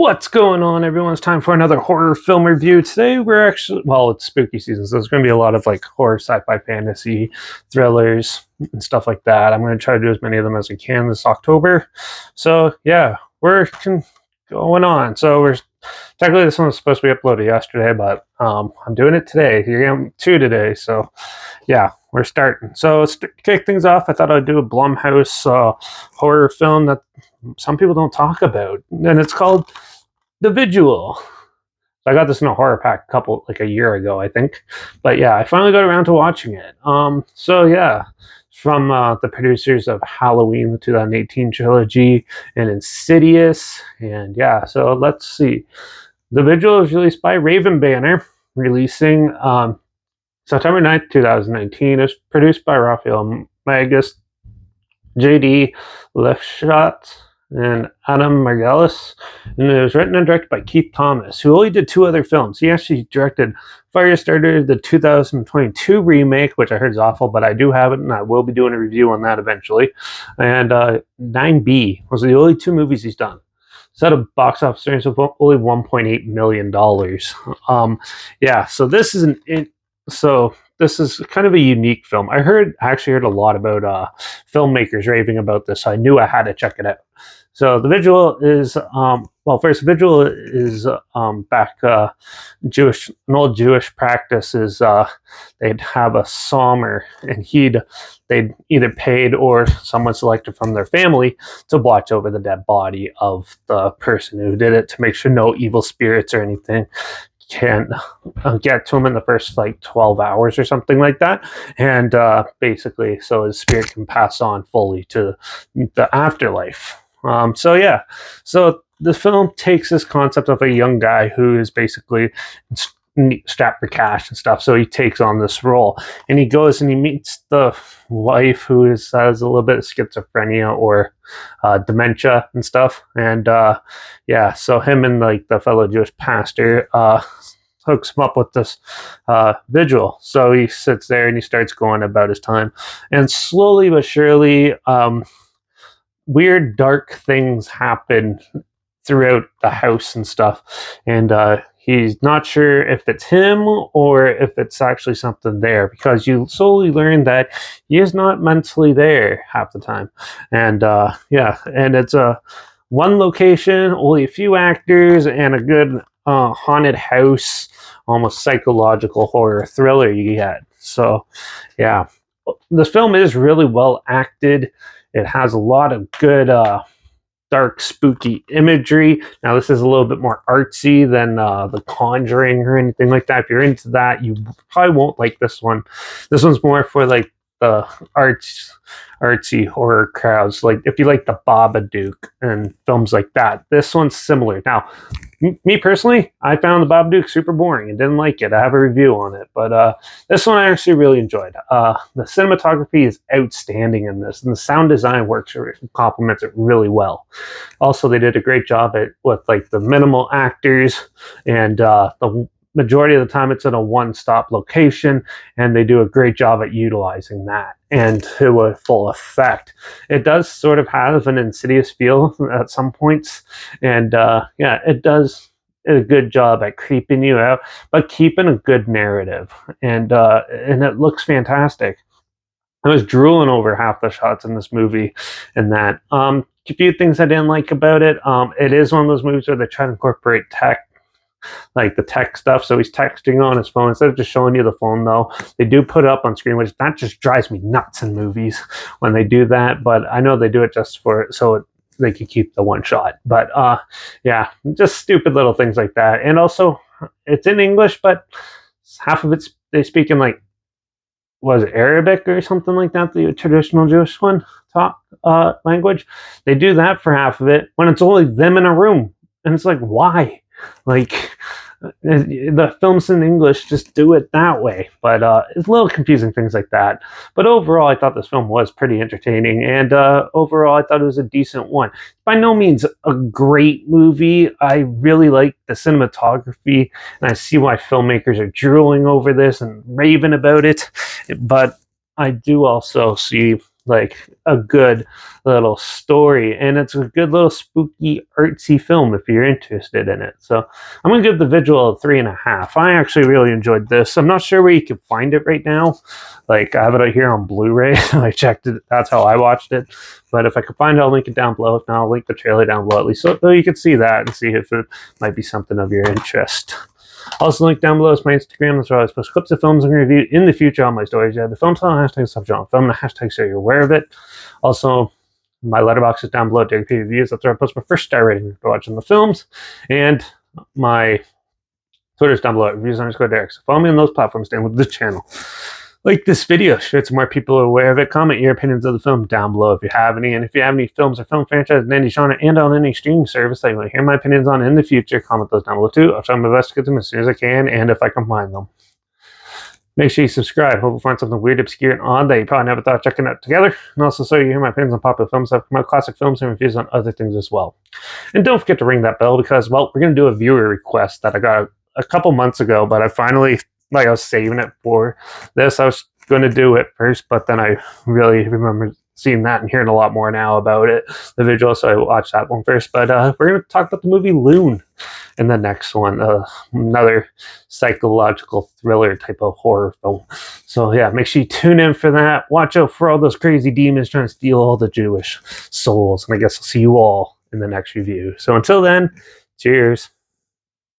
What's going on, everyone? It's time for another horror film review. Today we're actually, well, it's spooky season, so there's going to be a lot of like horror, sci-fi, fantasy, thrillers, and stuff like that. I'm going to try to do as many of them as we can this October. So yeah, we're going on. So we're technically this one was supposed to be uploaded yesterday, but I'm doing it today. You're getting two today, so yeah, we're starting. So to kick things off, I thought I'd do a Blumhouse horror film that some people don't talk about, and it's called The Vigil. So I got this in a horror pack a year ago, I think. But yeah, I finally got around to watching it. So yeah, from the producers of Halloween, the 2018 trilogy, and Insidious, and yeah. So let's see. The Vigil was released by Raven Banner, releasing September 9th, 2019. It's produced by Raphael Magus, J.D. Lefschatz, and Adam Margolis, and it was written and directed by Keith Thomas, who only did two other films. He actually directed Firestarter, the 2022 remake, which I heard is awful, but I do have it, and I will be doing a review on that eventually. And 9B was the only two movies he's done. Set a box office earnings of only $1.8 million. Yeah, so this is this is kind of a unique film. I actually heard a lot about filmmakers raving about this, so I knew I had to check it out. So the Vigil is first Vigil is back an old Jewish practice is they'd have a sommer, and they'd either paid or someone selected from their family to watch over the dead body of the person who did it to make sure no evil spirits or anything can get to him in the first 12 hours or something like that, and basically so his spirit can pass on fully to the afterlife. So yeah, so the film takes this concept of a young guy who is basically strapped for cash and stuff, so he takes on this role, and he goes and he meets the wife who has a little bit of schizophrenia or dementia and stuff, and yeah, so him and the fellow Jewish pastor hooks him up with this vigil. So he sits there and he starts going about his time, and slowly but surely weird dark things happen throughout the house and stuff, and he's not sure if it's him or if it's actually something there, because you slowly learn that he is not mentally there half the time. And yeah, and it's a one location, only a few actors, and a good haunted house, almost psychological horror thriller you get. So yeah, this film is really well acted. It has a lot of good dark, spooky imagery. Now, this is a little bit more artsy than The Conjuring or anything like that. If you're into that, you probably won't like this one. This one's more for the artsy horror crowds. Like if you like the Babadook and films like that, this one's similar. Now, me personally, I found the Babadook super boring and didn't like it. I have a review on it, but this one I actually really enjoyed. The cinematography is outstanding in this, and the sound design complements it really well. Also, they did a great job with the minimal actors, and the majority of the time it's in a one-stop location, and they do a great job at utilizing that and to a full effect. It does sort of have an Insidious feel at some points, and yeah, it does a good job at creeping you out, but keeping a good narrative, and it looks fantastic. I was drooling over half the shots in this movie, and that a few things I didn't like about it. It is one of those movies where they try to incorporate tech, like the tech stuff. So he's texting on his phone instead of just showing you the phone, though. They do put it up on screen, which that just drives me nuts in movies when they do that. But I know they do it just they could keep the one shot. But yeah, just stupid little things like that. And also, it's in English, but half of they speak in was it Arabic or something like that, the traditional Jewish language. They do that for half of it when it's only them in a room, and it's why? The films in English just do it that way, but it's a little confusing, things like that. But overall, I thought this film was pretty entertaining, and overall, I thought it was a decent one. By no means a great movie. I really like the cinematography, and I see why filmmakers are drooling over this and raving about it, but I do also see like a good little story, and it's a good little spooky artsy film if you're interested in it. So I'm gonna give The Vigil a 3.5. I actually really enjoyed this. I'm not sure where you can find it right now. Like, I have it out here on Blu-ray. I checked it. That's how I watched it. But if I can find it, I'll link it down below. If not, I'll link the trailer down below at least, so you can see that and see if it might be something of your interest. Also, link down below is my Instagram. That's where I post clips of films I'm going to review in the future on my stories. Yeah, the film title, hashtag subgenre film, the hashtag so you're aware of it. Also, my Letterbox is down below. JP reviews. That's where I post my first star rating for watching the films. And my Twitter's down below. Reviews _ Derek. So follow me on those platforms. Stay with the channel. Like this video, share it so more people are aware of it. Comment your opinions of the film down below if you have any. And if you have any films or film franchises in any genre and on any streaming service that you want to hear my opinions on in the future, comment those down below too. I'll try my best to get them as soon as I can and if I can find them. Make sure you subscribe. Hope you find something weird, obscure, and odd that you probably never thought of checking out together. And also so you hear my opinions on popular films, I've come out classic films and reviews on other things as well. And don't forget to ring that bell because, well, we're going to do a viewer request that I got a couple months ago, but I finally, I was saving it for this. I was going to do it first, but then I really remember seeing that and hearing a lot more now about it, The Vigil, so I watched that one first. But we're going to talk about the movie Loon in the next one, another psychological thriller type of horror film. So yeah, make sure you tune in for that. Watch out for all those crazy demons trying to steal all the Jewish souls. And I guess I'll see you all in the next review. So until then, cheers.